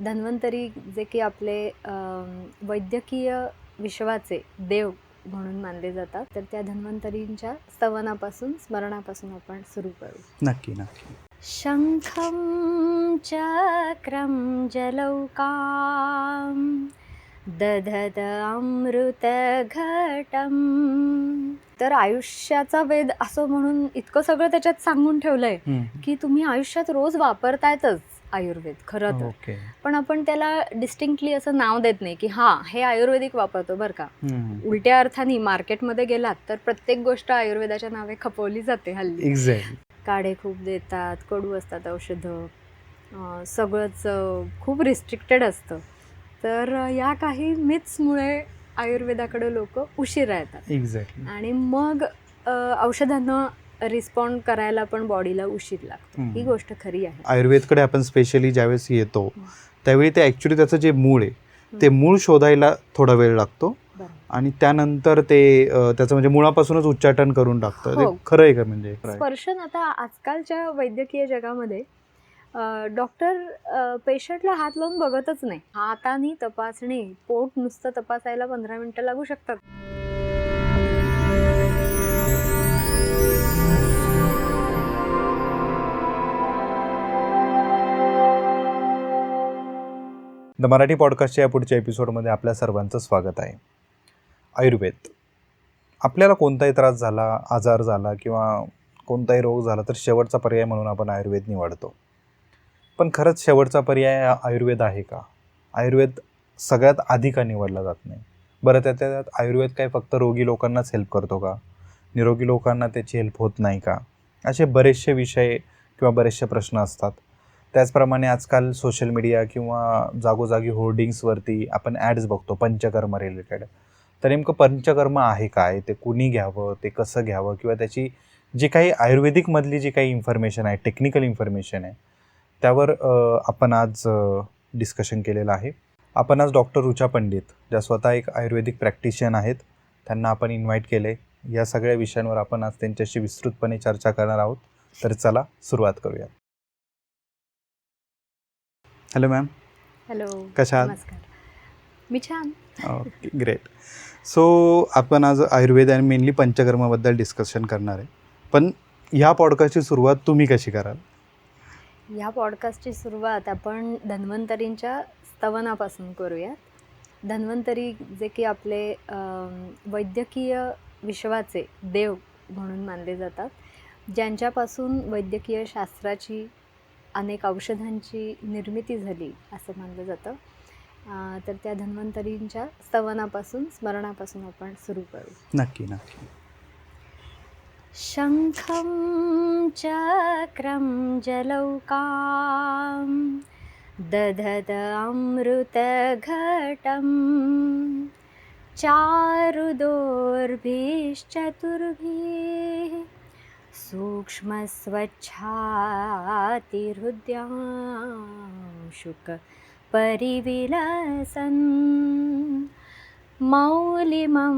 धन्वंतरी जे की आपले वैद्यकीय विश्वाचे देव म्हणून मानले जातात, तर त्या धन्वंतरींच्या स्तवनापासून स्मरणापासून आपण सुरू करू. नक्की नक्की. शंखं चक्रं जलौकां दधत अमृतघटं. तर आयुष्याचा वेद असं म्हणून इतकं सगळं त्याच्यात सांगून ठेवलंय की तुम्ही आयुष्यात रोज वापरतायतच आयुर्वेद खरं तर. ओके. पण आपण त्याला डिस्टिंक्टली असं नाव देत नाही की हा हे आयुर्वेदिक वापरतो बरं का. उलट्या अर्थाने मार्केटमध्ये गेलात तर प्रत्येक गोष्ट आयुर्वेदाच्या नावे खपवली जाते हल्ली. एक्झॅक्टली. काढे खूप देतात, कडू असतात औषधं, सगळंच खूप रिस्ट्रिक्टेड असतं. तर या काही मिथ्समुळे आयुर्वेदाकडे लोक उशिरा येतात. एक्झॅक्टली. आणि मग औषधांना रिस्पॉन्ड करायला पण बॉडीला उशीर लागतो. ही गोष्ट खरी आहे. आयुर्वेदकडे आपण स्पेशली ज्यावेळेस येतो त्यावेळी ते ॲक्च्युली त्याचं जे मूळ आहे ते मूळ शोधायला थोडा वेळ लागतो आणि त्यानंतर ते त्याचं म्हणजे मुळापासूनच उच्चाटन करून टाकतं. ते खरं आहे का? म्हणजे स्पर्शन आता आजकालच्या वैद्यकीय जगामध्ये डॉक्टर पेशंटला हात लावून बघतच नाही. हाताने तपासणी, पोट नुसतं तपासायला 15 मिनिटं लागू शकतात. द मराठी पॉडकास्टच्या या पुढच्या एपिसोडमध्ये आपल्या सर्वांचं स्वागत आहे. आयुर्वेद. आपल्याला कोणताही त्रास झाला, आजार झाला किंवा कोणताही रोग झाला तर शेवटचा पर्याय म्हणून आपण आयुर्वेद निवडतो. पण खरंच शेवटचा पर्याय आयुर्वेद आहे का? आयुर्वेद सगळ्यात आधी का निवडला जात नाही? बरं, त्यात आयुर्वेद काय फक्त रोगी लोकांनाच हेल्प करतो का? निरोगी लोकांना त्याची हेल्प होत नाही का? असे बरेचसे विषय किंवा बरेचसे प्रश्न असतात. त्याचप्रमाणे आजकाल सोशल मीडिया किंवा जागोजागी होर्डिंग्सवरती आपण ॲड्स बघतो पंचकर्म रिलेटेड. तर नेमकं पंचकर्म आहे काय? ते कुणी घ्यावं? ते कसं घ्यावं? किंवा त्याची जी काही आयुर्वेदिकमधली जी काही इन्फॉर्मेशन आहे, टेक्निकल इन्फॉर्मेशन आहे, त्यावर आपण आज डिस्कशन केलेलं आहे. आपण आज डॉक्टर ऋचा पंडित, ज्या स्वतः एक आयुर्वेदिक प्रॅक्टिशियन आहेत, त्यांना आपण इन्व्हाइट केले. या सगळ्या विषयांवर आपण आज त्यांच्याशी विस्तृतपणे चर्चा करणार आहोत. तर चला सुरुवात करूया. Hello ma'am. हॅलो. कशा आहात? नमस्कार. मी छान. Okay, great. सो आपण आज आयुर्वेद आणि मेनली पंचकर्माबद्दल डिस्कशन करणार आहे. पण ह्या पॉडकास्टची सुरुवात तुम्ही कशी कराल? या पॉडकास्टची सुरुवात आपण धन्वंतरींच्या स्तवनापासून करूयात. धन्वंतरी जे की आपले वैद्यकीय विश्वाचे देव म्हणून मानले जातात, ज्यांच्यापासून वैद्यकीय शास्त्राची अनेक औषधांची निर्मिती झाली असं मानलं जातं. तर त्या धन्वंतरींच्या स्तवनापासून स्मरणापासून आपण सुरू करू. नक्की नक्की. शंखं चक्रं जलौकां दधत अमृतघटं चारुदोर्भिश्चतुर्भिः सूक्ष्मस्वच्छातिहृद्यांशुक परिविलसन् मौलिमं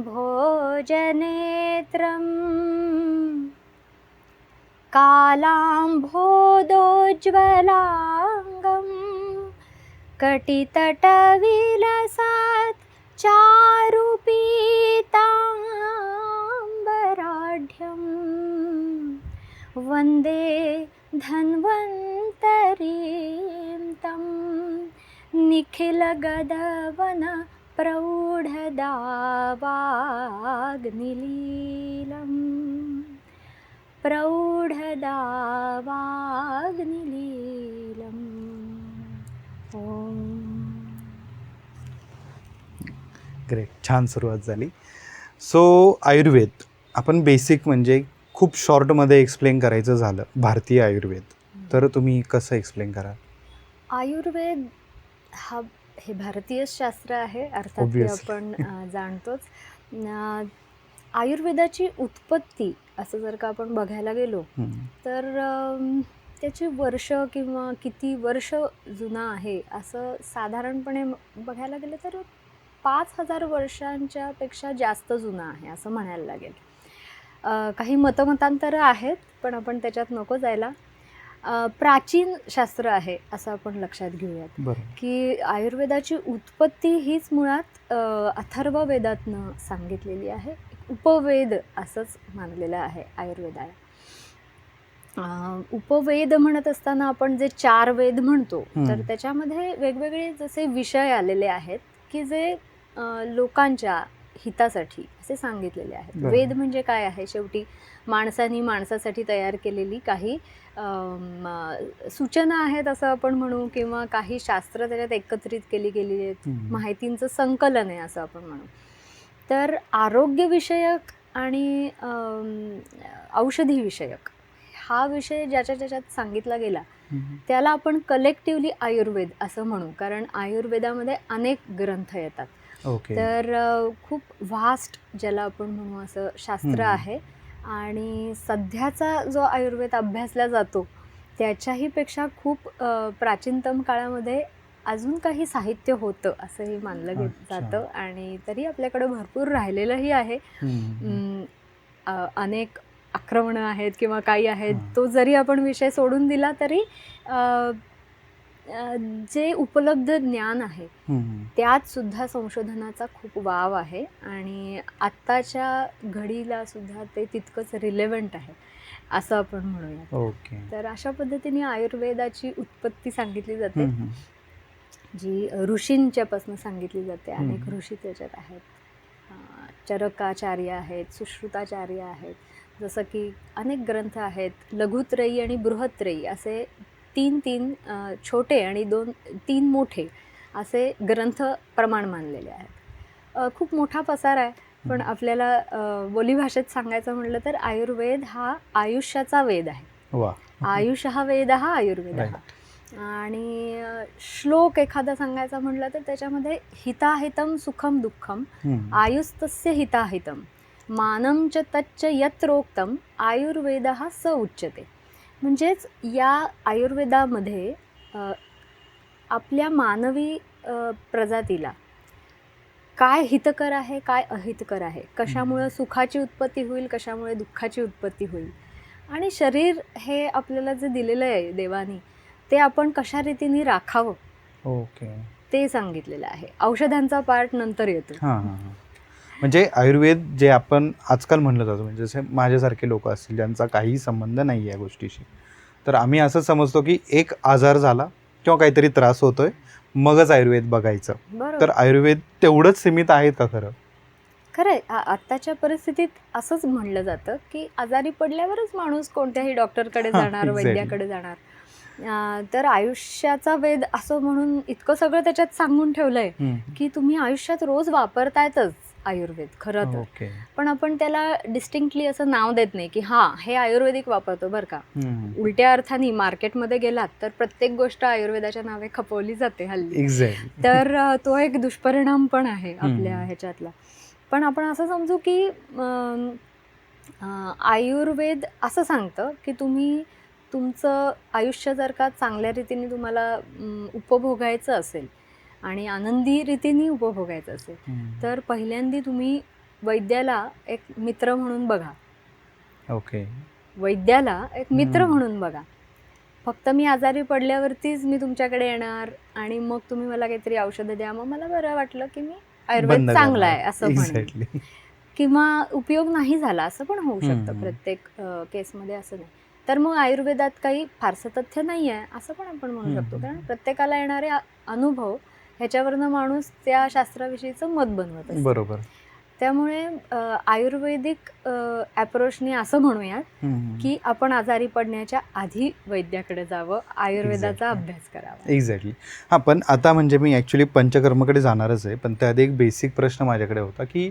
भोजनेत्रं कालाम्भोदोज्ज्वलाङ्गं कटितटविलसात् चारुपीताम्बराढ्यं वन्दे धन्वन्तरीं तं निखिलगदवन प्रौढदावाग्निलीलम् प्रौढदावाग्निलीलम्. ओम. ग्रेट, छान सुरुवात झाली. सो आयुर्वेद आपण बेसिक म्हणजे खूप शॉर्टमध्ये एक्सप्लेन करायचं झालं भारतीय आयुर्वेद, तर तुम्ही कसं एक्सप्लेन कराल? आयुर्वेद हे भारतीय शास्त्र आहे अर्थात, ते आपण जाणतोच. आयुर्वेदाची उत्पत्ती असं जर का आपण बघायला गेलो तर त्याची वर्ष किंवा किती वर्ष जुना आहे असं साधारणपणे बघायला गेलं तर 5000 वर्षांच्या पेक्षा जास्त जुना आहे असं म्हणायला लागेल. काही मतमतांतरं आहेत पण आपण त्याच्यात नको जायला. प्राचीन शास्त्र आहे असं आपण लक्षात घेऊयात, बरं. की आयुर्वेदाची उत्पत्ती हीच मुळात अथर्व वेदातनं सांगितलेली आहे. एक उपवेद असंच मानलेलं आहे आयुर्वेदाला. उपवेद म्हणत असताना आपण जे 4 वेद म्हणतो, तर त्याच्यामध्ये वेगवेगळे जसे विषय आलेले आहेत की जे लोकांच्या हितासाठी असे सांगितलेले आहेत. बरं. वेद म्हणजे काय आहे? शेवटी माणसाने माणसासाठी तयार केलेली काही सूचना आहेत असं आपण म्हणू, किंवा काही शास्त्र त्याच्यात एकत्रित केली गेलेली आहेत, माहितींचं संकलन आहे असं आपण म्हणू. तर आरोग्यविषयक आणि औषधी विषयक हा विषय ज्याच्या ज्याच्यात सांगितला गेला त्याला आपण कलेक्टिव्हली आयुर्वेद असं म्हणू, कारण आयुर्वेदामध्ये अनेक ग्रंथ येतात. ओके. तर खूप व्हास्ट ज्याला आपण म्हणू असं शास्त्र आहे. आणि सध्याचा जो आयुर्वेद अभ्यासला जातो त्याच्याही पेक्षा खूप प्राचीनतम काळामध्ये अजून काही साहित्य होतं असंही मानलं जातं. आणि तरी आपल्याकडं भरपूर राहिलेलंही आहे. अनेक आक्रमणं आहेत किंवा काही आहेत, तो जरी आपण विषय सोडून दिला तरी जे उपलब्ध ज्ञान आहे त्यात सुद्धा संशोधनाचा खूप वाव आहे आणि आत्ताच्या घडीला सुद्धा ते तितकंच रिलेव्हंट आहे असं आपण म्हणूया. ओके. तर अशा पद्धतीने आयुर्वेदाची उत्पत्ती सांगितली जाते, जी ऋषींच्यापासून सांगितली जाते. अनेक ऋषी त्याच्यात आहेत, चरकाचार्य आहेत, सुश्रुताचार्य आहेत, जसं की अनेक ग्रंथ आहेत. लघुत्रयी आणि बृहत्त्रयी असे 3 छोटे आणि 3 मोठे असे ग्रंथ प्रमाण मानलेले आहेत. खूप मोठा पसार आहे, पण आपल्याला बोलीभाषेत सांगायचं म्हटलं तर आयुर्वेद हा आयुष्याचा वेद आहे. आयुष हा वेद हा आयुर्वेद हा. आणि श्लोक एखादा सांगायचा म्हटलं तर त्याच्यामध्ये हिताहितम सुखम दुःखम आयुस्तस्य हिताहितम मानम च तच्च यत्रोक्तम आयुर्वेद हा स उच्यते. म्हणजेच या आयुर्वेदामध्ये आपल्या मानवी प्रजातीला काय हितकर आहे, काय अहितकर आहे, कशामुळे सुखाची उत्पत्ती होईल, कशामुळे दुःखाची उत्पत्ती होईल, आणि शरीर हे आपल्याला जे दिलेलं आहे देवानी ते आपण कशा रीतीने राखावं. ओके. ते सांगितलेलं आहे. औषधांचा पार्ट नंतर येतो. म्हणजे आयुर्वेद जे आपण आजकाल म्हणलं जातं, म्हणजे जसे माझ्यासारखे लोक असतील ज्यांचा काही संबंध नाही या गोष्टीशी, तर आम्ही असं समजतो की एक आजार झाला किंवा काहीतरी त्रास होतोय मगच आयुर्वेद बघायचं. तर आयुर्वेद तेवढंच सीमित आहेत का? खरंय. आत्ताच्या परिस्थितीत असंच म्हणलं जातं की आजारी पडल्यावरच माणूस कोणत्याही डॉक्टरकडे जाणार, वैद्याकडे जाणार. तर आयुष्याचा वेद असं म्हणून इतकं सगळं त्याच्यात सांगून ठेवलंय की तुम्ही आयुष्यात रोज वापरतायतच आयुर्वेद खरं तर. पण आपण त्याला डिस्टिंक्टली असं नाव देत नाही की हे आयुर्वेदिक वापरतो बरं का. उलट्या अर्थाने मार्केटमध्ये गेलात तर प्रत्येक गोष्ट आयुर्वेदाच्या नावे खपवली जाते हल्ली. तर तो एक दुष्परिणाम पण आहे आपल्या ह्याच्यातला. पण आपण असं समजू की आयुर्वेद असं सांगतं की तुम्ही तुमचं आयुष्य जर का चांगल्या रीतीने तुम्हाला उपभोगायचं असेल आणि आनंदी रीतीने उपभोगायचं असेल तर पहिल्यांदा तुम्ही वैद्याला एक मित्र म्हणून बघा. ओके. वैद्याला एक मित्र म्हणून बघा. फक्त मी आजारी पडल्यावरतीच मी तुमच्याकडे येणार आणि मग तुम्ही मला काहीतरी औषधं द्या, मग मला बरं वाटलं की मी आयुर्वेद चांगला आहे असं म्हणेन. किंवा उपयोग नाही झाला असं पण होऊ शकतं प्रत्येक केसमध्ये, असं नाही. तर मग आयुर्वेदात काही फारसं तथ्य नाही आहे असं पण आपण म्हणू शकतो, कारण प्रत्येकाला येणारे अनुभव ह्याच्यावरनं माणूस त्या शास्त्राविषयीचं मत बनवत असतो. बरोबर. त्यामुळे आयुर्वेदिक अप्रोचने असं म्हणूयात की आपण आजारी पडण्याच्या आधी वैद्याकडे जावं, आयुर्वेदाचा अभ्यास करावा. एक्झॅक्टली. पण आता म्हणजे मी ॲक्च्युली पंचकर्माकडे जाणारच आहे, पण त्याआधी एक बेसिक प्रश्न माझ्याकडे होता की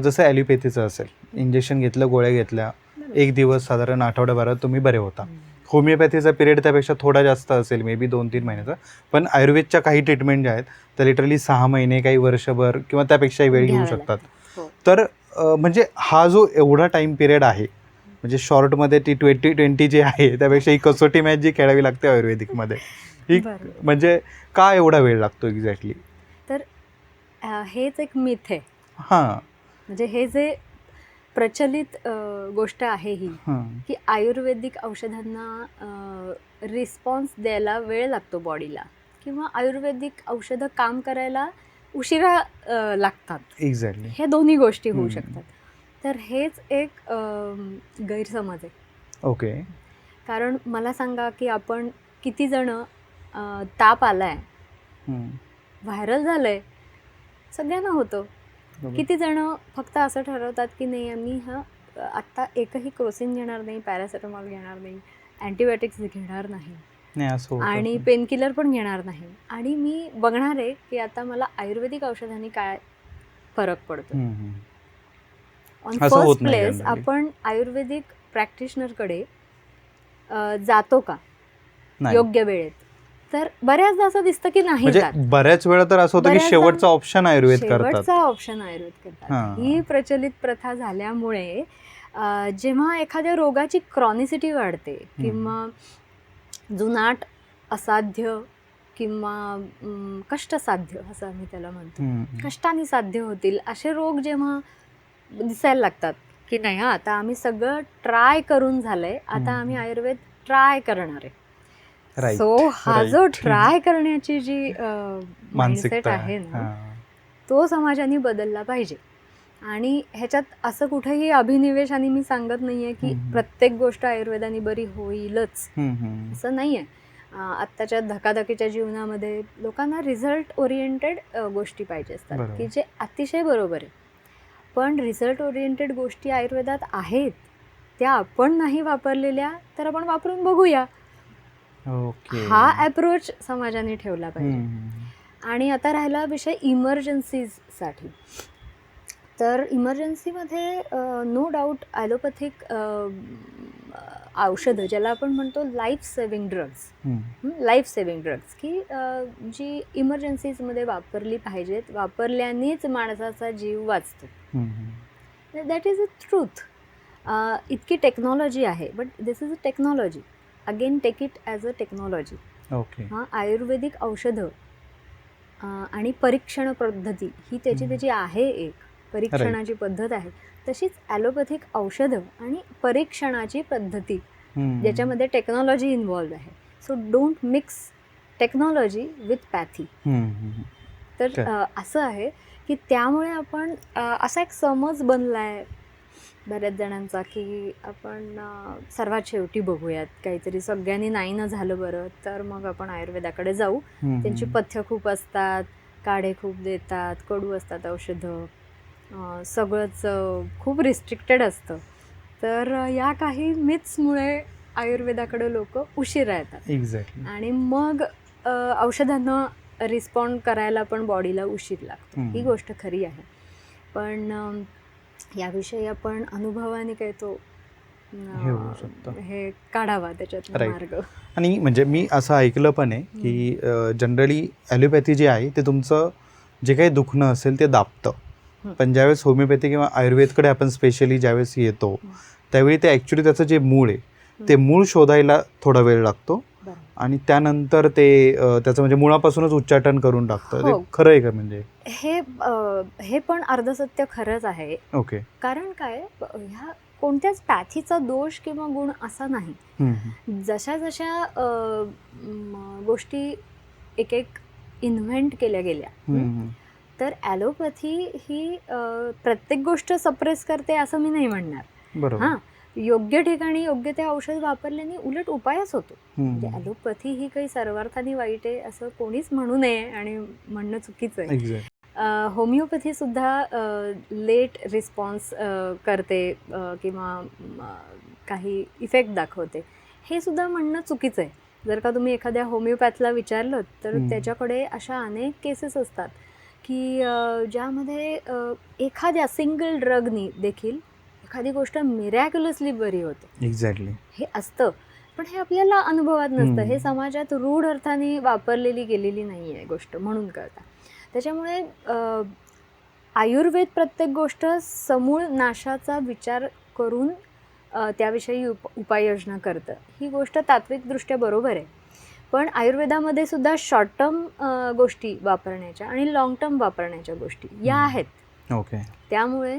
जसं ॲलोपॅथीचं असेल, इंजेक्शन घेतलं, गोळ्या घेतल्या, एक दिवस साधारण आठवड्याभरात तुम्ही बरे होता. होमिओपॅथीचा पिरियड त्यापेक्षा थोडा जास्त असेल, मे बी 2-3 महिन्याचा. पण आयुर्वेदच्या काही ट्रीटमेंट ज्या आहेत त्या लिटरली 6 महिने, काही वर्षभर किंवा त्यापेक्षाही वेळ घेऊ शकतात. तर म्हणजे हा जो एवढा टाईम पिरियड आहे, म्हणजे शॉर्टमध्ये ती 2020 जी आहे त्यापेक्षा ही कसोटी मॅच जी खेळावी लागते आयुर्वेदिकमध्ये, ही म्हणजे का एवढा वेळ लागतो एक्झॅक्टली? तर हेच एक मिथ आहे. म्हणजे हे जे प्रचलित गोष्ट आहे ही, हां. की आयुर्वेदिक औषधांना रिस्पॉन्स द्यायला वेळ लागतो बॉडीला, किंवा आयुर्वेदिक औषधं काम करायला उशिरा लागतात. एक्झॅक्टली. हे दोन्ही गोष्टी होऊ हम्म. शकतात. तर हेच एक गैरसमज आहे. ओके. कारण मला सांगा की आपण किती जण ताप आलाय, हम्म. व्हायरल झालंय, सगळ्यांना होतं. बरोबर. किती जण फक्त असं ठरवतात की नाही, आम्ही आत्ता एकही क्रोसिन घेणार नाही, पॅरासिटामॉल घेणार नाही, अँटीबायोटिक्स घेणार नाही, नाही असं होतं. आणि पेनकिलर पण घेणार नाही, आणि मी बघणार आहे की आता मला आयुर्वेदिक औषधांनी काय फरक पडतो. हम्म. ऑन असं होत फर्स्ट नाही प्लेस generally. आपण आयुर्वेदिक प्रॅक्टिशनरकडे जातो का नाही. योग्य वेळेत? तर बऱ्याचदा असं दिसतं की नाही म्हणजे जात. बऱ्याच वेळा तर असं होतं की बऱ्याचदा शेवटचा ऑप्शन आयुर्वेद करतात. शेवटचा ऑप्शन आयुर्वेद करतात. हां. ही प्रचलित प्रथा झाल्यामुळे जेव्हा एखाद्या रोगाची क्रॉनिसिटी वाढते, किंवा जुनाट, असाध्य किंवा कष्टसाध्य असं आम्ही त्याला म्हणतो, हम्म. कष्टाने साध्य होतील असे रोग जेव्हा दिसायला लागतात की नाही, आता आम्ही सगळं ट्राय करून झालंय, आता आम्ही आयुर्वेद ट्राय करणार आहे. Right, सो हा जो right. ट्राय करण्याची जी माइंडसेट मानसिकता आहे ना, हां. तो समाजाने बदलला पाहिजे. आणि ह्याच्यात असं कुठेही अभिनिवेश, आणि मी सांगत नाहीये की प्रत्येक गोष्ट आयुर्वेदाने बरी होईलच, असं नाहीये. आत्ताच्या धकाधकीच्या जीवनामध्ये लोकांना रिझल्ट ओरिएंटेड गोष्टी पाहिजे असतात, बरोबर. की जे अतिशय बरोबर आहे. पण रिझल्ट ओरिएंटेड गोष्टी आयुर्वेदात आहेत, त्या आपण नाही वापरलेल्या, तर आपण वापरून बघूया. ओके. हा अप्रोच समाजाने ठेवला पाहिजे. आणि आता राहिला विषय इमर्जन्सीजसाठी. तर इमर्जन्सीमध्ये नो डाऊट ॲलोपॅथिक औषधं, ज्याला आपण म्हणतो लाईफ सेव्हिंग ड्रग्स, की जी इमर्जन्सीजमध्ये वापरली पाहिजेत, वापरल्यानेच माणसाचा जीव वाचतो. That is a truth. इतकी टेक्नॉलॉजी आहे, but this is a technology. Again take it as a technology. Okay. Ayurvedic औषधं आणि परीक्षण पद्धती ही त्याची आहे, एक परीक्षणाची पद्धत आहे. तशीच ॲलोपॅथिक औषधं आणि परीक्षणाची पद्धती, ज्याच्यामध्ये टेक्नॉलॉजी इन्व्हॉल्व आहे. So don't mix technology with pathy. तर असं आहे की त्यामुळे आपण असा एक समज बनला आहे बऱ्याच जणांचा, की आपण सर्वात शेवटी बघूयात, काहीतरी सगळ्यांनी नाही ना झालं बरं, तर मग आपण आयुर्वेदाकडे जाऊ. त्यांची पथ्य खूप असतात, काढे खूप देतात, कडू असतात औषधं, सगळंच खूप रिस्ट्रिक्टेड असतं. तर या काही मिथ्समुळे आयुर्वेदाकडे लोक उशिरा येतात. एक्झॅक्टली. आणि मग औषधांना रिस्पॉन्ड करायला पण बॉडीला उशीर लागतो. ही गोष्ट खरी आहे. पण याविषयी आपण अनुभवाने काय तो हे काढावा त्याच्यात मार्ग. आणि म्हणजे मी असं ऐकलं पण आहे की जनरली ॲलोपॅथी जे आहे ते तुमचं जे काही दुखणं असेल ते दाबतं, पण ज्यावेळेस होमिओपॅथी किंवा आयुर्वेदकडे आपण स्पेशली ज्यावेळेस येतो, त्यावेळी ते ॲक्च्युली त्याचं जे मूळ आहे ते मूळ शोधायला थोडा वेळ लागतो, आणि त्यानंतर ते त्याचं म्हणजे मुळापासूनच उच्चाटन करून टाकतं. ते खरं आहे का? म्हणजे हे पण अर्धसत्य खरंच आहे. ओके. कारण काय, ह्या कोणत्याच पॅथीचा दोष किंवा गुण असा नाही. जशा जशा गोष्टी एक एक इन्व्हेंट केल्या गेल्या, तर ॲलोपॅथी ही प्रत्येक गोष्ट सप्रेस करते असं मी नाही म्हणणार. हां, योग्य ठिकाणी योग्य ते औषध वापरल्याने उलट उपायच होतो. म्हणजे ॲलोपॅथी ही काही सर्वार्थाने वाईट आहे असं कोणीच म्हणू नये, आणि म्हणणं चुकीचं आहे. होमिओपॅथी सुद्धा लेट रिस्पॉन्स करते किंवा काही इफेक्ट दाखवते, हे सुद्धा म्हणणं चुकीचं आहे. जर का तुम्ही एखाद्या होमिओपॅथला विचारलं तर त्याच्याकडे अशा अनेक केसेस असतात की ज्यामध्ये एखाद्या सिंगल ड्रगनी देखील एखादी गोष्ट मिरॅक्युलसली बरी होते. एक्झॅक्टली. हे असतं, पण हे आपल्याला अनुभवात नसतं. हे समाजात रूढ अर्थाने वापरलेली गेलेली नाही आहे गोष्ट म्हणून कळतं. त्याच्यामुळे आयुर्वेद प्रत्येक गोष्ट समूळ नाशाचा विचार करून त्याविषयी उपाययोजना करतं. ही गोष्ट तात्विकदृष्ट्या बरोबर आहे, पण आयुर्वेदामध्ये सुद्धा शॉर्ट टर्म गोष्टी वापरण्याच्या आणि लाँग टर्म वापरण्याच्या गोष्टी या आहेत. ओके. त्यामुळे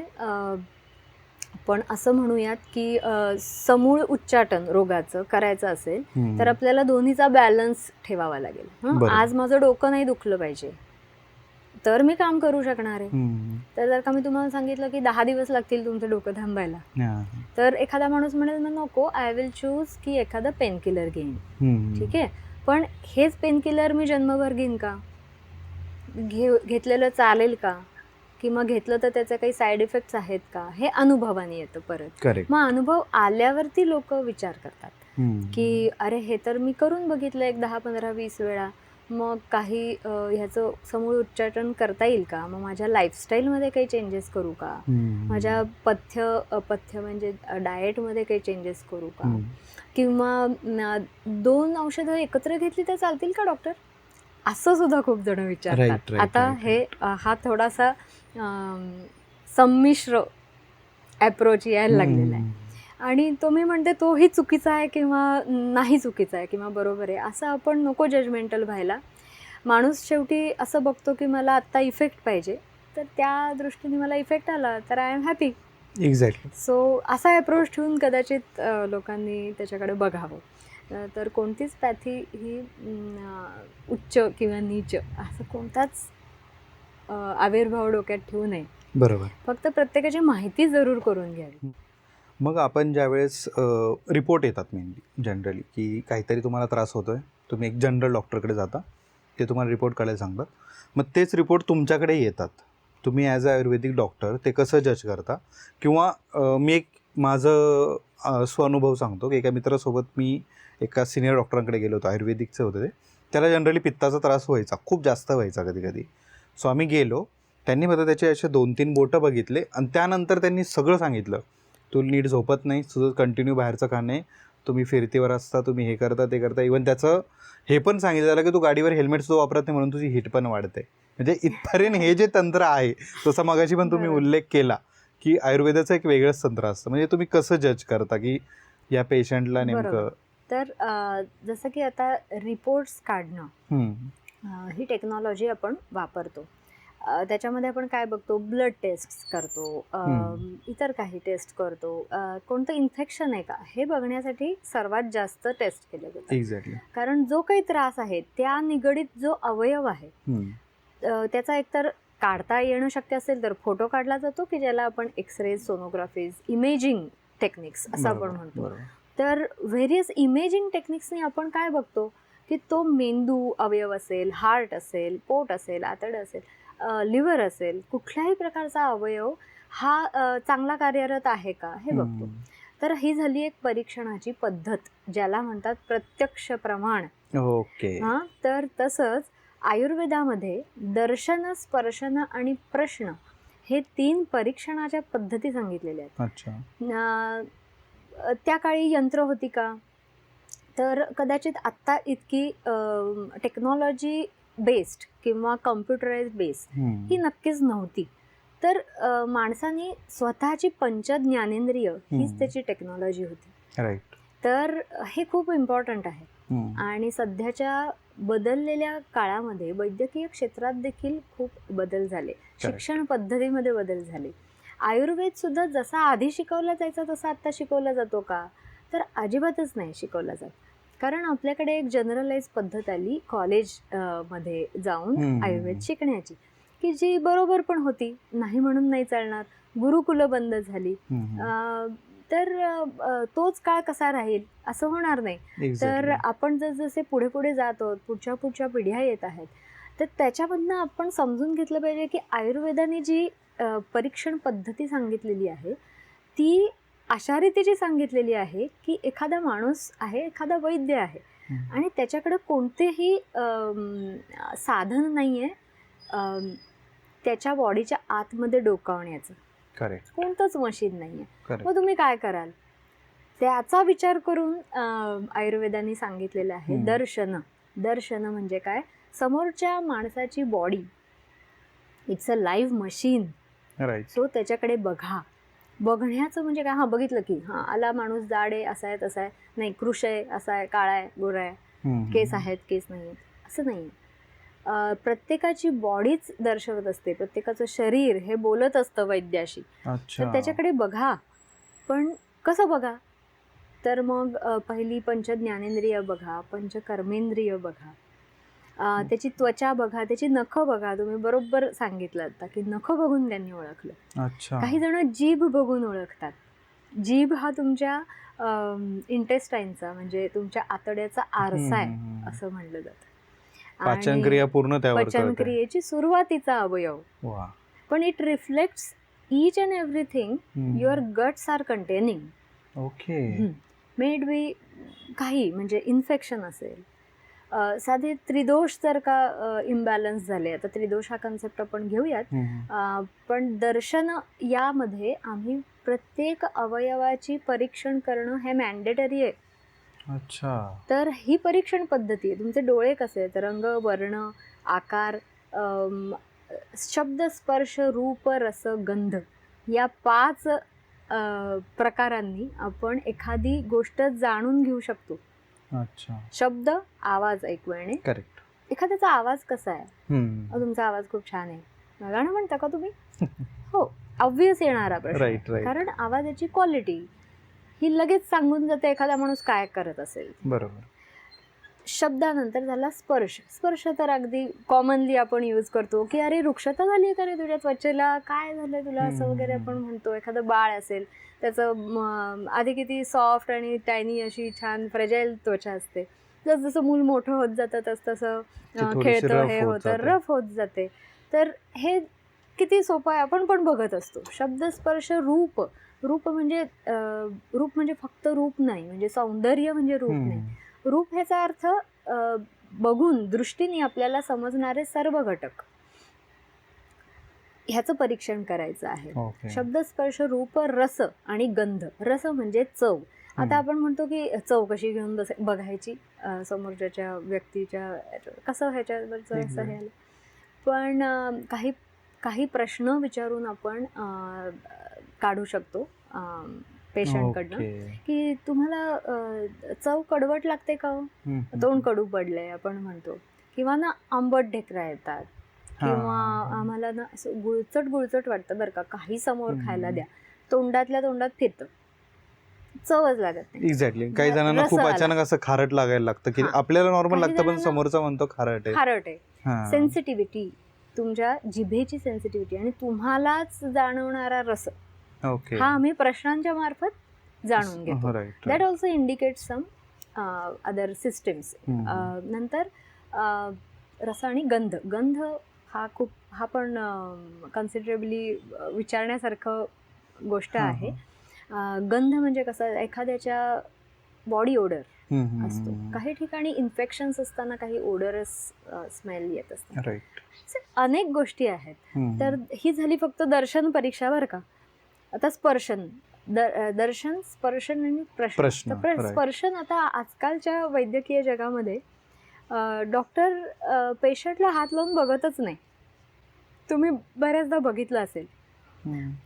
पण असं म्हणूयात की समूळ उच्चाटन रोगाचं करायचं असेल तर आपल्याला दोन्हीचा बॅलन्स ठेवावा लागेल. बरोबर. आज माझं डोकं नाही दुखलं पाहिजे तर मी काम करू शकणार आहे. तर जर का मी तुम्हाला सांगितलं की 10 दिवस लागतील तुमचं डोकं थांबायला, तर एखादा माणूस म्हणेल मग नको, आय विल चूज की एखादं पेन किलर घेईन. ठीक आहे, पण हेच पेन किलर मी जन्मभर घेईन का? घेतलेलं चालेल का? किंवा घेतलं तर त्याचे काही साईड इफेक्ट्स आहेत का? हे अनुभवाने येतं परत. करेक्ट. मग अनुभव आल्यावरती लोक विचार करतात की अरे हे तर मी करून बघितलं एक 10, 15, 20 वेळा, मग काही ह्याचं समूळ उच्चाटन करता येईल का? मग माझ्या लाईफस्टाईलमध्ये काही चेंजेस करू का? माझ्या पथ्य म्हणजे डाएटमध्ये काही चेंजेस करू का? किंवा 2 औषधं एकत्र घेतली तर चालतील का डॉक्टर? असं सुद्धा खूप जण विचारतात. आता हा थोडासा संमिश्र अप्रोच यायला लागलेला आहे आणि तो मी म्हणते तोही चुकीचा आहे किंवा नाही चुकीचा आहे किंवा बरोबर आहे असं आपण नको जजमेंटल व्हायला. माणूस शेवटी असं बघतो की मला आत्ता इफेक्ट पाहिजे, तर त्या दृष्टीने मला इफेक्ट आला तर I am happy. Exactly. So असा अप्रोच ठेवून कदाचित लोकांनी त्याच्याकडे बघावं. तर कोणतीच पॅथी ही उच्च किंवा नीच असं कोणताच आविर्भाव डोक्यात ठेवू नये. बरोबर. फक्त प्रत्येकाची माहिती जरूर करून घ्यावी. मग आपण ज्यावेळेस रिपोर्ट येतात मेनली जनरली की काहीतरी तुम्हाला त्रास होतोय, तुम्ही एक जनरल डॉक्टरकडे जाता, ते तुम्हाला रिपोर्ट काढायला सांगतात. मग तेच रिपोर्ट तुमच्याकडे येतात, तुम्ही ॲज अ आयुर्वेदिक डॉक्टर ते कसं जज करता? किंवा मी एक माझं स्वानुभव सांगतो की एका मित्रासोबत मी एका सिनियर डॉक्टरांकडे गेलो होतो, आयुर्वेदिकचं होतं ते. त्याला जनरली पित्ताचा त्रास व्हायचा, खूप जास्त व्हायचा कधी कधी. सो आम्ही गेलो, त्यांनी फक्त त्याचे असे 2-3 बोटं बघितले आणि त्यानंतर त्यांनी सगळं सांगितलं. तू नीट झोपत नाही, तुझं कंटिन्यू बाहेरचं खाणे, तुम्ही फिरतीवर असता, तुम्ही हे करता ते करता. इवन त्याचं हे पण सांगितलं झालं की तू गाडीवर हेल्मेटसुद्धा वापरत नाही म्हणून तुझी हीट पण वाढते. म्हणजे इथपर्यंत हे जे तंत्र आहे, जसं मगाशी पण तुम्ही उल्लेख केला की आयुर्वेदाचं एक वेगळंच तंत्र असतं. म्हणजे तुम्ही कसं जज करता की या पेशंटला नेमकं? तर जसं की आता रिपोर्ट्स काढणं ही टेक्नॉलॉजी आपण वापरतो. त्याच्यामध्ये आपण काय बघतो, ब्लड टेस्ट करतो, इतर काही टेस्ट करतो, कोणतं इन्फेक्शन आहे का हे बघण्यासाठी सर्वात जास्त टेस्ट केले जातात. एक्झॅक्टली. कारण जो काही त्रास आहे त्या निगडीत जो अवयव आहे त्याचा एकतर काढता येणं शक्य असेल तर फोटो काढला जातो की ज्याला आपण एक्सरे, सोनोग्राफीज, इमेजिंग टेक्निक्स असं आपण म्हणतो. तर व्हेरियस इमेजिंग टेक्निक्सनी आपण काय बघतो की तो मेंदू अवयव असेल, हार्ट असेल, पोट असेल, आतडं असेल, लिव्हर असेल, कुठल्याही प्रकारचा अवयव हा चांगला कार्यरत आहे का हे बघतो. तर ही झाली एक परीक्षणाची पद्धत ज्याला म्हणतात प्रत्यक्ष प्रमाण. ओके. तर तसंच आयुर्वेदामध्ये दर्शन, स्पर्शन आणि प्रश्न हे 3 परीक्षणाच्या पद्धती सांगितलेल्या आहेत. अच्छा. त्या काळी यंत्र होती का? तर कदाचित आत्ता इतकी टेक्नॉलॉजी बेस्ड किंवा कम्प्युटराइज बेस ही नक्कीच नव्हती. तर माणसाने स्वतःची पंचज्ञानेंद्रिय हीच त्याची टेक्नॉलॉजी होती. राईट. तर हे खूप इम्पॉर्टंट आहे. आणि सध्याच्या बदललेल्या काळामध्ये वैद्यकीय क्षेत्रात देखील खूप बदल झाले, शिक्षण पद्धतीमध्ये बदल झाले. आयुर्वेद सुद्धा जसा आधी शिकवला जायचा तसा आत्ता शिकवला जातो का? तर अजिबातच नाही शिकवला जात. कारण आपल्याकडे एक जनरलाइज पद्धत आली कॉलेज मध्ये जाऊन आयुर्वेद शिकण्याची, की जी बरोबर पण होती, नाही म्हणून नाही चालणार. गुरुकुलं बंद झाली. तर तोच काळ कसा राहील असं होणार नाही. तर आपण जसे पुढे पुढे जात आहोत, पुढच्या पिढ्या येत आहेत, तर त्याच्यामधनं आपण समजून घेतलं पाहिजे की आयुर्वेदाने जी परीक्षण पद्धती सांगितलेली आहे ती अशा रीतीची सांगितलेली आहे की एखादा माणूस आहे, एखादा वैद्य आहे आणि त्याच्याकडे कोणतेही साधन नाही आहे त्याच्या बॉडीच्या आतमध्ये डोकावण्याचं. करेक्ट. कोणतंच मशीन नाही आहे. मग तुम्ही काय कराल त्याचा विचार करून आयुर्वेदाने सांगितलेलं आहे दर्शन. दर्शन म्हणजे काय? समोरच्या माणसाची body it's a live machine. Right. So त्याच्याकडे बघा. बघण्याचं म्हणजे काय? हां, बघितलं की हां आला माणूस, जाड आहे, असा आहे तसा आहे, नाही कृश आहे, असा आहे, काळा आहे, गोरा आहे, केस आहेत, केस नाही आहेत, असं नाही. प्रत्येकाची बॉडीच दर्शवत असते, प्रत्येकाचं शरीर हे बोलत असतं वैद्याशी. तर त्याच्याकडे बघा. पण कसं बघा, तर मग पहिली पंचज्ञानेंद्रिय बघा, पंचकर्मेंद्रिय बघा, त्याची त्वचा बघा, त्याची नखं बघा. तुम्ही बरोबर सांगितलं आता की नखं बघून त्यांनी ओळखलं. अच्छा. काही जण जीभ बघून ओळखतात. जीभ हा तुमच्या इंटेस्टाईनचा म्हणजे तुमच्या आतड्याचा आरसा आहे असं म्हणलं जातं. पाचनक्रिया पूर्ण त्यावर कळते. पचनक्रियेची सुरुवातीचा अवयव. वा. पण it reflects each and everything your guts are containing. Okay. Maybe काही म्हणजे इन्फेक्शन असेल, साधे त्रिदोष जर का इम्बॅलन्स झाले, आता त्रिदोष हा कन्सेप्ट आपण घेऊयात, पण दर्शन यामध्ये आम्ही प्रत्येक अवयवाची परीक्षण करणं हे मॅन्डेटरी आहे. अच्छा. तर ही परीक्षण पद्धती आहे. तुमचे डोळे कसे आहेत, रंग, वर्ण, आकार, शब्द, स्पर्श, रूप, रस, गंध या 5 प्रकारांनी आपण एखादी गोष्ट जाणून घेऊ शकतो. अच्छा. शब्द, आवाज ऐकू येणे. करेक्ट. एखाद्याचा आवाज कसा आहे, तुमचा आवाज खूप छान आहे, गाणं म्हणता का तुम्ही? हो, ऑब्व्हियस येणारा प्रश्न. Right right. कारण आवाजाची क्वालिटी ही लगेच सांगून जाते एखादा माणूस काय करत असेल. बरोबर. शब्दानंतर झाला स्पर्श. स्पर्श तर अगदी कॉमनली आपण यूज करतो की अरे रुक्षता झाली आहे का रे तुझ्या त्वचेला, काय झालंय तुला असं वगैरे आपण म्हणतो. एखादं बाळ असेल, त्याचं आधी किती सॉफ्ट आणि टायनी अशी छान फ्रेजाईल त्वचा असते, जसं मूल मोठं होत जातं तसं खेळतं, हे होतं, रफ होत जाते. तर हे किती सोपं आहे, आपण पण बघत असतो. शब्द, स्पर्श, रूप. रूप म्हणजे फक्त रूप नाही, म्हणजे सौंदर्य म्हणजे रूप नाही. रूप ह्याचा अर्थ बघून दृष्टीने आपल्याला समजणारे सर्व घटक, ह्याचं परीक्षण करायचं आहे. शब्द, स्पर्श, रूप, रस आणि गंध. रस म्हणजे चव. आता आपण म्हणतो की चव कशी घेऊन बघायची समोरच्या व्यक्तीच्या, कसं ह्याच्यावरचं असं हे आलं. पण काही प्रश्न विचारून आपण काढू शकतो पेशंटकडनं की तुम्हाला चव कडवट लागते का, तोंड कडू पडलंय आपण म्हणतो, किंवा ना आंबट ढेकरा येतात, किंवा आम्हाला ना असं गुळचट वाटतं बरं का, काही समोर खायला द्या, तोंडातल्या तोंडात फिरतं, चवच लागत नाही. एक्झॅक्टली. काही जणांना खूप अचानक असं खारट लागायला लागतं की आपल्याला नॉर्मल लागतं पण समोरचा म्हणतो खारट आहे. सेन्सिटिव्हिटी, तुमच्या जिभेची सेन्सिटिव्हिटी आणि तुम्हालाच जाणवणारा रस, हा आम्ही प्रश्नांच्या मार्फत जाणून घेतो. That also indicate some other systems. नंतर रस आणि गंध. गंध हा पण कन्सिडरेबली विचारण्यासारखं गोष्ट आहे. गंध म्हणजे कसं, एखाद्याच्या बॉडी ओडर असतो. काही ठिकाणी इन्फेक्शन्स असताना काही ओडरस स्मेल येत असतात. अनेक गोष्टी आहेत. तर ही झाली फक्त दर्शन परीक्षा बरं का. आता स्पर्शन, दर्शन, स्पर्शन आणि प्रश्न. स्पर्शन, आता आजकालच्या वैद्यकीय जगामध्ये डॉक्टर पेशंटला हात लावून बघतच नाही. तुम्ही बऱ्याचदा बघितलं असेल,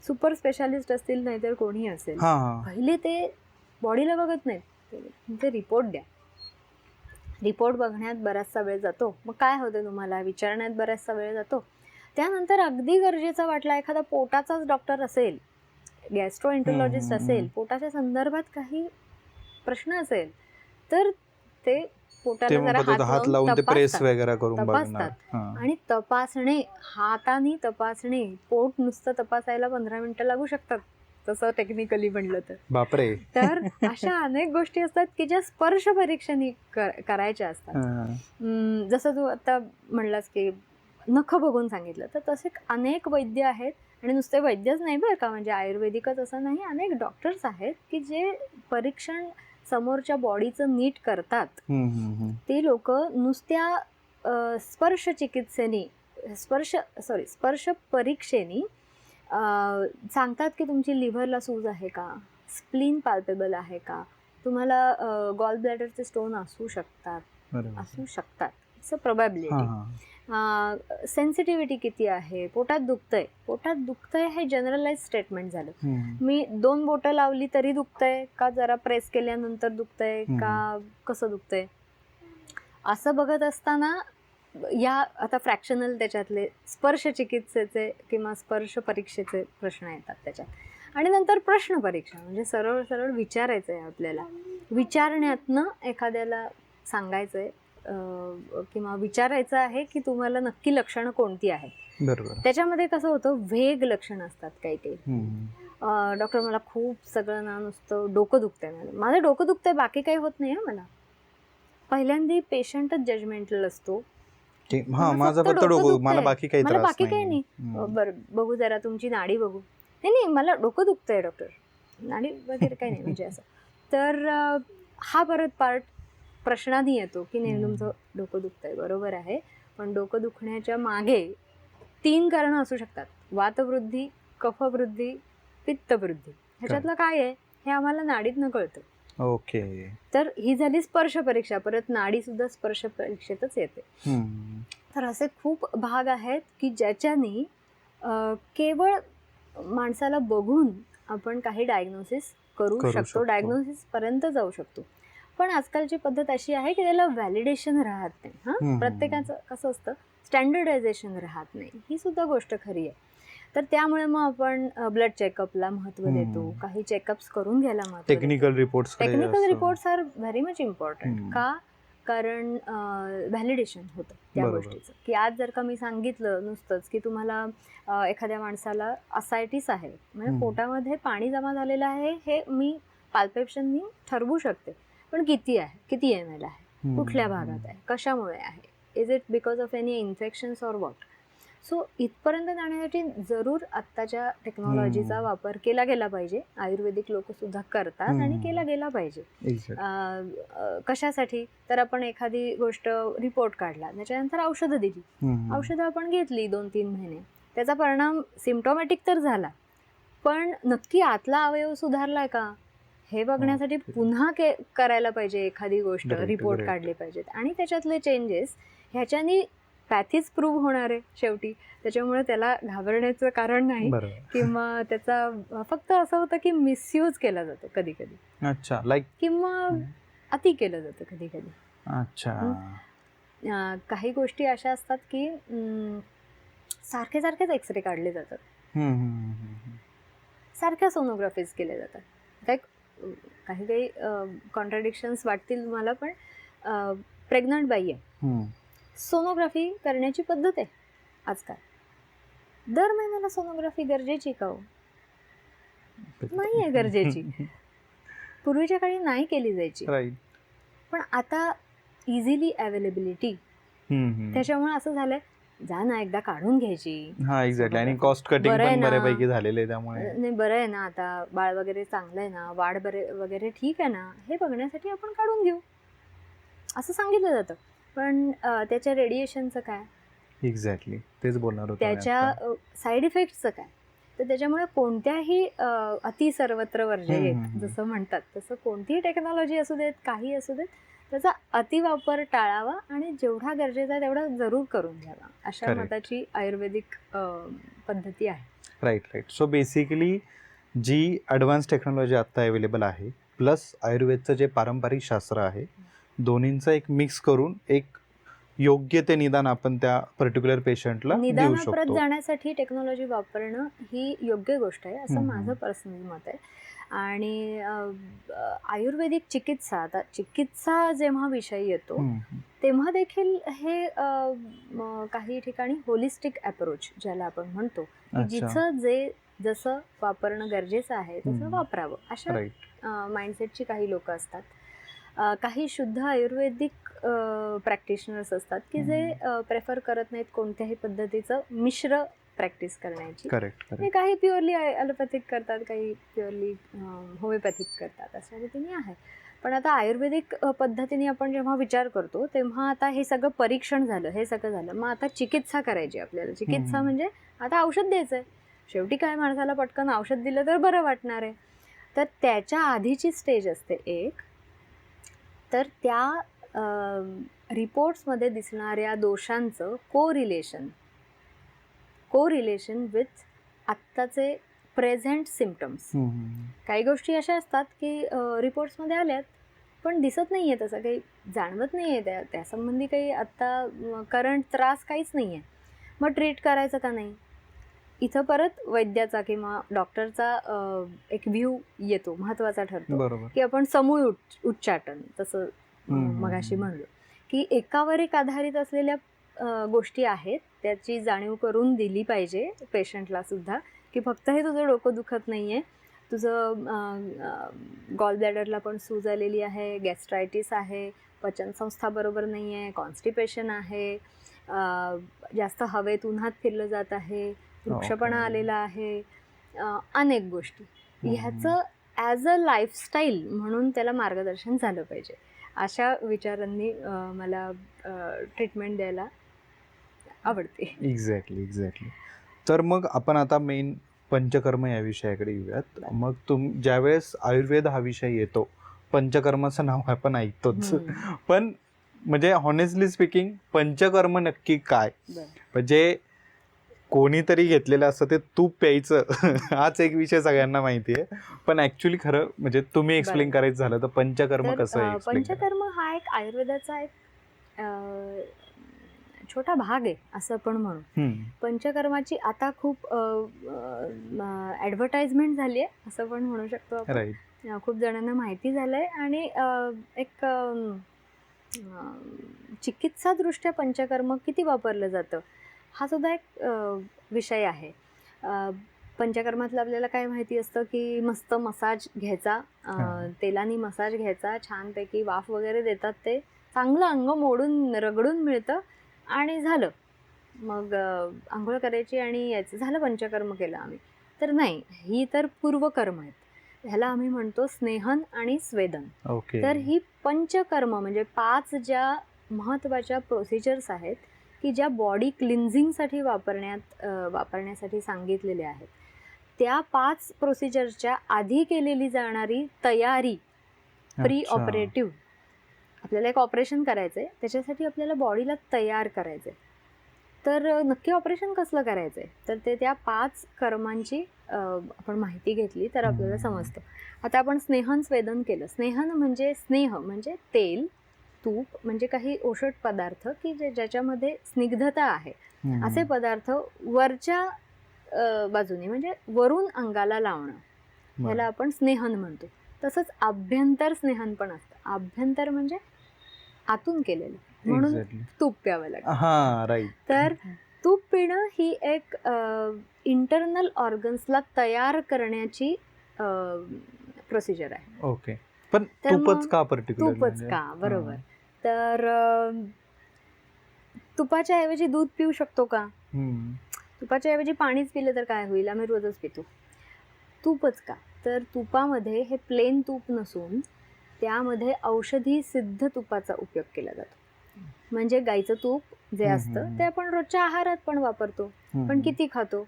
सुपर स्पेशालिस्ट असतील नाहीतर कोणी असेल, पहिले ते बॉडीला बघत नाहीत, तुमचे रिपोर्ट द्या. रिपोर्ट बघण्यात बराचसा वेळ जातो. मग काय होतं तुम्हाला विचारण्यात बराचसा वेळ जातो. त्यानंतर अगदी गरजेचा वाटला एखादा पोटाचाच डॉक्टर असेल, गॅस्ट्रोएंटरोलॉजिस्ट असेल, पोटाच्या संदर्भात काही प्रश्न असेल, तर ते पोटाला जरा हात लावून तपासतात. आणि तपासणे, हाताने तपासणे, पोट नुसतं तपासायला 15 मिनिटं लागू शकतात तसं टेक्निकली म्हणलं तर. बापरे. तर अशा अनेक गोष्टी असतात की ज्या स्पर्श परीक्षेने करायच्या असतात. जसं तू आता म्हणलास की नखं बघून सांगितलं, तर तसे अनेक वैद्य आहेत. आणि नुसते वैद्यच नाही बरं का, म्हणजे आयुर्वेदिकच असं नाही, अनेक डॉक्टर्स आहेत की जे परीक्षण समोरच्या बॉडीचं नीट करतात. ते लोक नुसत्या स्पर्श चिकित्सेने, स्पर्श परीक्षेने सांगतात की तुमची लिव्हरला सूज आहे का, स्प्लीन पाल्पेबल आहे का, तुम्हाला गॉल ब्लॅडरचे स्टोन असू शकतात, असं प्रोबॅबिलिटी. सेन्सिटिव्हिटी किती आहे, पोटात दुखतंय हे जनरलाइज स्टेटमेंट झालं. मी 2 बोटं लावली तरी दुखतंय का, जरा प्रेस केल्यानंतर दुखतंय का, कसं दुखतंय, असं बघत असताना या आता फ्रॅक्शनल त्याच्यातले स्पर्श चिकित्सेचे किंवा स्पर्श परीक्षेचे प्रश्न येतात त्याच्यात. आणि नंतर प्रश्न परीक्षा, म्हणजे सरळ सरळ विचारायचं आहे आपल्याला. विचारण्यातनं एखाद्याला सांगायचं आहे किंवा विचारायचं आहे की तुम्हाला नक्की लक्षणं कोणती आहेत. बरोबर. त्याच्यामध्ये कसं होतं, वेग लक्षणं असतात काही काही. डॉक्टर मला खूप सगळं ना नुसतं डोकं दुखतंय, माझं डोकं दुखतंय, बाकी काही होत नाही मला. पहिल्यांदा पेशंटच जजमेंटल असतो. माझं फक्त डोकं, मला बाकी काही मला त्रास बाकी काही नाही. बरं, बघू जरा तुमची नाडी बघू. नाही नाही, मला डोकं दुखतंय डॉक्टर, नाडी वगैरे काही नाही म्हणजे असं. तर हा परत पार्ट प्रश्नाने येतो की नाही, तुमचं डोकं दुखतंय बरोबर आहे, पण डोकं दुखण्याच्या मागे 3 कारणं असू शकतात: वातवृद्धी, कफवृद्धी, पित्तवृद्धी. ह्याच्यातलं काय आहे हे आम्हाला नाडीतनं कळतं. ओके. तर ही झाली स्पर्श परीक्षा. परत नाडी सुद्धा स्पर्श परीक्षेतच येते. तर असे खूप भाग आहेत की ज्याच्यानी केवळ माणसाला बघून आपण काही डायग्नोसिस करू शकतो, डायग्नोसिस पर्यंत जाऊ शकतो. पण आजकालची पद्धत अशी आहे की त्याला व्हॅलिडेशन राहत नाही. प्रत्येकाचं कसं असतं, स्टँडर्डायझेशन राहत नाही. ही सुद्धा गोष्ट खरी आहे. तर त्यामुळे मग आपण ब्लड चेकअपला महत्त्व देतो, काही चेकअप्स करून घ्यायला महत्त्व देतो. Technical reports are very much important. का? कारण व्हॅलिडेशन होतं त्या गोष्टीचं. की आज जर का मी सांगितलं नुसतंच की तुम्हाला एखाद्या माणसाला असायटिस आहे, म्हणजे पोटामध्ये पाणी जमा झालेलं आहे, हे मी पाल्पेशननी ठरवू शकते, पण किती आहे, किती ml आहे, कुठल्या भागात आहे, कशामुळे आहे, is it because of any infections or what. So इथपर्यंत जाण्यासाठी जरूर आत्ताच्या टेक्नॉलॉजीचा वापर केला गेला पाहिजे. आयुर्वेदिक लोक सुद्धा करतात आणि केला गेला पाहिजे. कशासाठी? तर आपण एखादी गोष्ट रिपोर्ट काढला, त्याच्यानंतर औषधं दिली, औषधं आपण घेतली 2-3 महिने, त्याचा परिणाम सिम्प्टोमॅटिक तर झाला, पण नक्की आतला अवयव सुधारलाय का हे बघण्यासाठी पुन्हा करायला पाहिजे एखादी गोष्ट, रिपोर्ट काढले पाहिजेत. आणि त्याच्यातले चेंजेस ह्याच्यानी पॅथीच प्रूव्ह होणार आहे शेवटी. त्याच्यामुळे त्याला घाबरण्याचं कारण नाही. किंवा त्याचा फक्त असं होतं की मिसयूज केला जातो कधी कधी. अच्छा, लाईक किंवा अति केलं जातं कधी कधी. अच्छा. काही गोष्टी अशा असतात की सारखे सारखेच एक्सरे काढले जातात, सारख्या सोनोग्राफीज केल्या जातात. काही काही कॉन्ट्राडिक्शन्स वाटतील मला, पण प्रेग्नंट बाई आहे, सोनोग्राफी करण्याची पद्धत आहे आजकाल. दर महिन्याला सोनोग्राफी गरजेची का हो? नाही आहे गरजेची. पूर्वीच्या काळी नाही केली जायची, पण आता इझिली अवेलेबिलिटी, त्याच्यामुळे असं झालंय, जा ना एकदा काढून घ्यायची. आणि कॉस्ट कटिंग पण बऱ्यापैकी झालेलं आहे त्यामुळे. नाही, बरं आहे ना, आता बाळ वगैरे चांगलं आहे ना, वाढ वगैरे ठीक आहे ना, हे बघण्यासाठी आपण काढून घेऊ असं सांगितलं जातं. पण त्याच्या रेडिएशनचं काय? एक्झॅक्टली तेच बोलणार होतो. त्याच्या साईड इफेक्टचं काय? तर त्याच्यामुळे कोणत्याही अति सर्वत्र वर्जयेत जसं म्हणतात, तसं कोणतीही टेक्नॉलॉजी असू देत, काही असू देत, त्याचा अतिवापर टाळावा आणि जेवढा गरजेचा आहे तेवढा जरूर करून घ्यावा, अशा मताची आयुर्वेदिक पद्धती आहे. राईट. सो बेसिकली जी ॲडव्हान्स टेक्नॉलॉजी आत्ता अवेलेबल आहे प्लस आयुर्वेदचं जे पारंपरिक शास्त्र आहे, दोन्हींचं एक मिक्स करून एक योग्य ते निदान आपण त्या पर्टिक्युलर पेशंटला देऊ शकतो. निदानाप्रत जाण्यासाठी टेक्नॉलॉजी वापरणं ही योग्य गोष्ट आहे, असं माझं पर्सनल मत आहे. आणि आयुर्वेदिक चिकित्सा, आता चिकित्सा जेव्हा विषय येतो तेव्हा देखील हे काही ठिकाणी होलिस्टिक अप्रोच ज्याला आपण म्हणतो, जिचं जे जसं वापरणं गरजेचं आहे तसं वापरावं, अशा माइंडसेटची काही लोक असतात. काही शुद्ध आयुर्वेदिक प्रॅक्टिशनर्स असतात की जे प्रेफर करत नाहीत कोणत्याही पद्धतीचं मिश्र प्रॅक्टिस करण्याची. काही प्युअरली ॲलोपॅथिक करतात, काही प्युअरली होमिओपॅथिक करतात, अशा रीतीने आहे. पण आता आयुर्वेदिक पद्धतीने आपण जेव्हा विचार करतो तेव्हा आता हे सगळं परीक्षण झालं, हे सगळं झालं, मग आता चिकित्सा करायची आपल्याला. चिकित्सा म्हणजे आता औषध द्यायचं आहे. शेवटी काय, माणसाला पटकन औषध दिलं तर बरं वाटणार आहे. तर त्याच्या आधीची स्टेज असते एक, तर त्या रिपोर्ट्समध्ये दिसणाऱ्या दोषांचं कोरिलेशन विथ आत्ताचे प्रेझेंट सिम्पटम्स. काही गोष्टी अशा असतात की रिपोर्ट्समध्ये आल्यात पण दिसत नाही आहे, तसं काही जाणवत नाही आहे, त्यासंबंधी काही आत्ता करंट त्रास काहीच नाही आहे, मग ट्रीट करायचं का नाही? इथं परत वैद्याचा किंवा डॉक्टरचा एक व्ह्यू येतो, महत्त्वाचा ठरतो, बरोबर. की आपण समूळ उच्चाटन तसं हम्म. मगाशी म्हणलो, की एकावर एक आधारित असलेल्या गोष्टी आहेत, त्याची जाणीव करून दिली पाहिजे पेशंटला सुद्धा, की फक्त हे तुझं डोकं दुखत नाही आहे, तुझं गॉल ब्लॅडरला पण सूज आलेली आहे, गॅस्ट्रायटिस आहे, पचनसंस्था बरोबर नाही आहे, कॉन्स्टिपेशन आहे, जास्त हवेत उन्हात फिरलं जात आहे, वृक्षपणा आलेला आहे, अनेक गोष्टी. ह्याचं ॲज अ लाईफस्टाईल म्हणून त्याला मार्गदर्शन झालं पाहिजे. अशा विचारांनी मला ट्रीटमेंट द्यायला आवडते. एक्झॅक्टली. तर मग आपण आता मेन पंचकर्म या विषयाकडे येऊयात. मग ज्यावेळेस आयुर्वेद हा विषय येतो, पंचकर्माचं नाव आपण ऐकतोच, पण म्हणजे हॉनेस्टली स्पीकिंग पंचकर्म नक्की काय? म्हणजे कोणीतरी घेतलेलं असतं ते तूप प्यायचं हाच एक विषय सगळ्यांना माहिती आहे, पण ऍक्च्युली खरं म्हणजे तुम्ही एक्सप्लेन करायचं झालं तर पंचकर्म कसं आहे? पंचकर्म हा एक आयुर्वेदाचा एक छोटा भाग आहे असं आपण म्हणू. पंचकर्माची आता खूप ॲडव्हर्टाइजमेंट झाली आहे असं पण म्हणू शकतो आपण. खूप जणांना माहिती झालंय आणि एक चिकित्सादृष्ट्या पंचकर्म किती वापरलं जातं हा सुद्धा एक विषय आहे. पंचकर्मातलं आपल्याला काय माहिती असतं की मस्त मसाज घ्यायचा, तेलाने मसाज घ्यायचा, छानपैकी वाफ वगैरे देतात, ते चांगलं अंग मोडून रगडून मिळतं आणि झालं. मग आंघोळ करायची आणि यायचं, झालं पंचकर्म केलं आम्ही. तर नाही, ही तर पूर्वकर्म आहेत. ह्याला आम्ही म्हणतो स्नेहन आणि स्वेदन. तर ही पंचकर्म म्हणजे 5 ज्या महत्त्वाच्या प्रोसिजर्स आहेत की ज्या बॉडी क्लिन्झिंगसाठी वापरण्यासाठी सांगितलेल्या आहेत, त्या 5 प्रोसिजरच्या आधी केलेली जाणारी तयारी, प्री ऑपरेटिव्ह, आपल्याला एक ऑपरेशन करायचं आहे, त्याच्यासाठी आपल्याला बॉडीला तयार करायचं आहे. तर नक्की ऑपरेशन कसलं करायचं आहे, तर ते त्या 5 कर्मांची आपण माहिती घेतली तर आपल्याला समजतं. आता आपण स्नेहन स्वेदन केलं. स्नेहन म्हणजे स्नेह म्हणजे तेल, तूप म्हणजे काही ओषट पदार्थ की ज्याच्यामध्ये स्निग्धता आहे, असे पदार्थ वरच्या बाजूने म्हणजे वरून अंगाला लावणं, ह्याला आपण स्नेहन म्हणतो. तसंच आभ्यंतर स्नेहन पण असतं. आभ्यंतर म्हणजे आतून केलेलं, म्हणून तूप प्यावं लागतं. तर तूप पिणं ही एक इंटरनल ऑर्गन्सला तयार करण्याची प्रोसिजर आहे. ओके, पण तूपच का पर्टिक्युलर? तूपच का, बरोबर. तर तुपाच्या ऐवजी दूध पिऊ शकतो का? तुपाच्या ऐवजी पाणीच पिलं तर काय होईल? आम्ही रोजच पितो. तूपच का? तर तुपामध्ये हे प्लेन तूप नसून त्यामध्ये औषधी सिद्ध तुपाचा उपयोग केला जातो. म्हणजे गाईचं तूप जे असतं ते आपण रोजच्या आहारात पण वापरतो, पण किती खातो?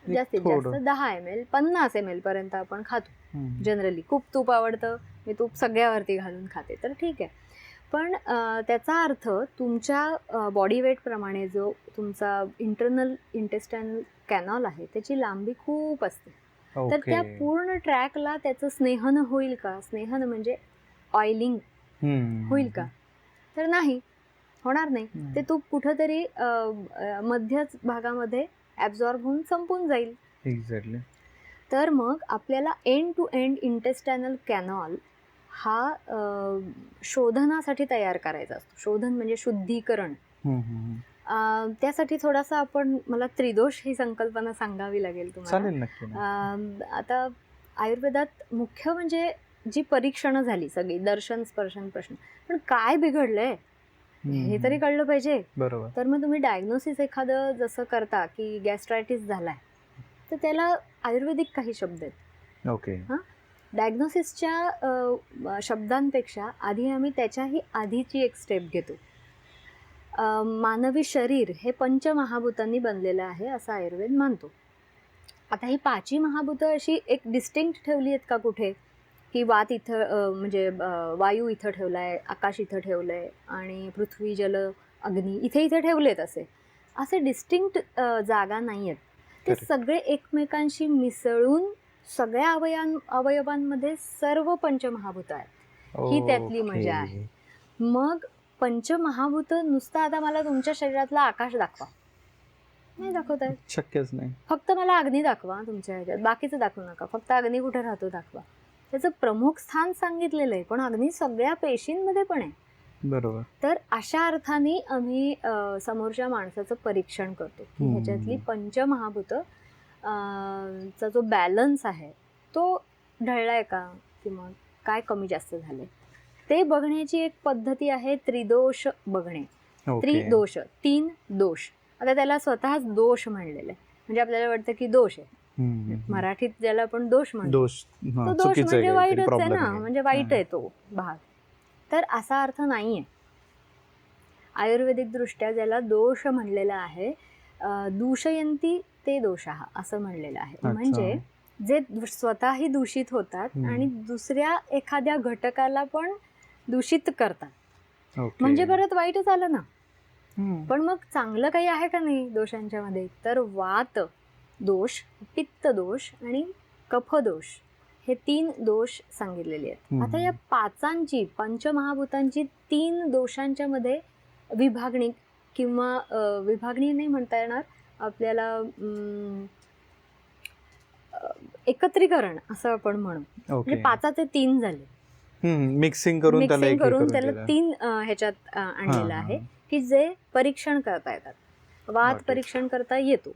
जास्तीत जास्त 10 ml 50 ml पर्यंत आपण खातो जनरली. खूप तूप आवडतं, मी तूप सगळ्यावरती घालून खाते, तर ठीक आहे. पण त्याचा अर्थ तुमच्या बॉडी वेटप्रमाणे जो तुमचा इंटरनल इंटेस्टायनल कॅनॉल आहे त्याची लांबी खूप असते. तर त्या पूर्ण ट्रॅकला त्याचं स्नेहन होईल का? स्नेहन म्हणजे ऑइलिंग होईल का? तर नाही, होणार नाही. ते तूप कुठंतरी मध्यच भागामध्ये ॲब्झॉर्ब होऊन संपून जाईल. एक्झॅक्टली. तर मग आपल्याला एंड टू एंड इंटेस्टायनल कॅनॉल हा शोधनासाठी तयार करायचा असतो. शोधन म्हणजे शुद्धीकरण. त्यासाठी थोडासा मला त्रिदोष ही संकल्पना सांगावी लागेल तुम्हाला. आता आयुर्वेदात मुख्य म्हणजे जी परीक्षणं झाली सगळी, दर्शन, स्पर्शन, प्रश्न, पण काय बिघडलंय हे तरी कळलं पाहिजे. बरोबर. तर मग तुम्ही डायग्नोसिस एखादं जसं करता की गॅस्ट्रायटिस झालाय, तर त्याला आयुर्वेदिक काही शब्द आहेत. ओके. डायग्नोसिसच्या शब्दांपेक्षा आधी आम्ही त्याच्याही आधीची एक स्टेप घेतो. मानवी शरीर हे पंचमहाभूतांनी बनलेलं आहे असं आयुर्वेद मानतो. आता ही 5ही महाभूतं अशी एक डिस्टिंक्ट ठेवली आहेत का कुठे, की वात इथं म्हणजे वायू इथं ठेवलाय, आकाश इथं ठेवलंय आणि पृथ्वी, जल, अग्नी इथे ठेवलेत, असे डिस्टिंक्ट जागा नाही आहेत. ते सगळे एकमेकांशी मिसळून सगळ्या अवयवांमध्ये सर्व पंचमहाभूतं आहेत. ही त्यातली मजा आहे. मग पंचमहाभूत नुसतं आता मला तुमच्या शरीरातला आकाश दाखवा, नाही दाखवता येत. शक्यच नाही. फक्त मला अग्नी दाखवा तुमच्या ह्याच्यात, बाकीचं दाखवू नका, फक्त अग्नी कुठे राहतो दाखवा. त्याचं प्रमुख स्थान सांगितलेलं आहे, पण अग्नी सगळ्या पेशींमध्ये पण आहे. बरोबर. तर अशा अर्थाने आम्ही समोरच्या माणसाचं परीक्षण करतो की ह्याच्यातली पंचमहाभूतं चा जो बॅलन्स आहे तो ढळलाय का, किंवा काय कमी जास्त झाले ते बघण्याची एक पद्धती आहे त्रिदोष बघणे. त्रिदोष, 3 दोष. आता त्याला स्वतःच दोष म्हणलेलं आहे, म्हणजे आपल्याला वाटतं की दोष आहे. मराठीत ज्याला आपण दोष म्हणतो, दोष तो दोष म्हणजे वाईटच आहे ना, म्हणजे वाईट आहे तो भाग. तर असा अर्थ नाहीये. आयुर्वेदिक दृष्ट्या ज्याला दोष म्हणलेला आहे, दूषयंती ते दोषः असं म्हणलेलं आहे. म्हणजे जे स्वतःही दूषित होतात आणि दुसऱ्या एखाद्या घटकाला पण दूषित करतात, म्हणजे परत वाईटच आलं ना. पण मग चांगलं काही आहे का नाही दोषांच्या मध्ये, तर वात दोष, पित्त दोष आणि कफ दोष हे 3 दोष सांगितलेले आहेत. आता या पाचांची, पंचमहाभूतांची 3 दोषांच्या मध्ये विभागणी, किंवा विभागणी नाही म्हणता येणार आपल्याला, एकत्रीकरण असं आपण म्हणू. म्हणजे 5चे 3 झाले, मिक्सिंग करून त्याला 3 ह्याच्यात आणलेलं आहे की जे परीक्षण करता येतात. वात परीक्षण करता येतो,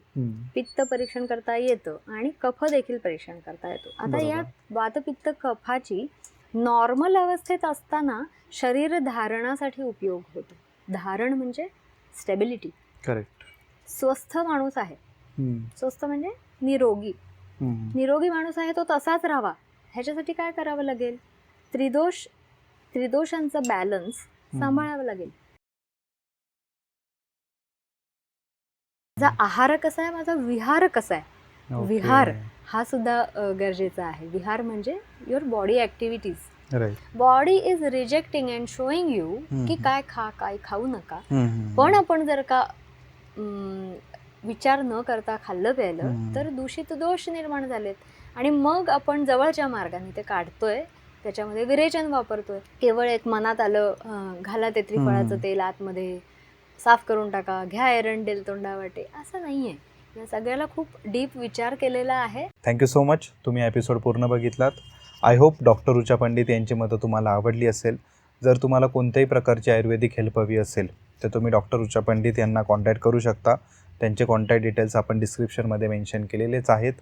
पित्त परीक्षण करता येतं आणि कफ देखील परीक्षण करता येतो. आता या वातपित्त कफाची नॉर्मल अवस्थेत असताना शरीर धारणासाठी उपयोग होतो. धारण म्हणजे स्टेबिलिटी. करेक्ट. स्वस्थ माणूस आहे, स्वस्थ म्हणजे निरोगी, निरोगी माणूस आहे तो तसाच राहावा, ह्याच्यासाठी काय करावं लागेल, त्रिदोषांचा बॅलन्स सांभाळावं लागेल. माझा आहार कसा आहे, माझा विहार कसा आहे, विहार हा सुद्धा गरजेचा आहे. विहार म्हणजे your body activities. Body is rejecting and showing you की काय खा, काय खाऊ नका. पण आपण जर का विचार न करता खाल्लं प्यायलं तर दूषित दोष निर्माण झालेत, आणि मग आपण जवळच्या मार्गाने ते काढतोय, त्याच्यामध्ये विरेचन वापरतोय. केवळ एक मनात आलं, घाला ते त्रिफळाचं तेल आतमध्ये, साफ करून टाका, घ्या एरंडेल तोंडावाटे, असं नाहीये. या सगळ्याला खूप डीप विचार केलेला आहे. Thank you so much. तुम्ही एपिसोड पूर्ण बघितलात. आय होप डॉक्टर ऋचा पंडित यांची मतं तुम्हाला आवडली असेल. जर तुम्हाला कोणत्याही प्रकारची आयुर्वेदिक हेल्प हवी असेल तर तुम्ही डॉक्टर ऋचा पंडित यांना कॉन्टॅक्ट करू शकता. त्यांचे कॉन्टॅक्ट डिटेल्स आपण डिस्क्रिप्शनमध्ये मेन्शन केलेलेच आहेत.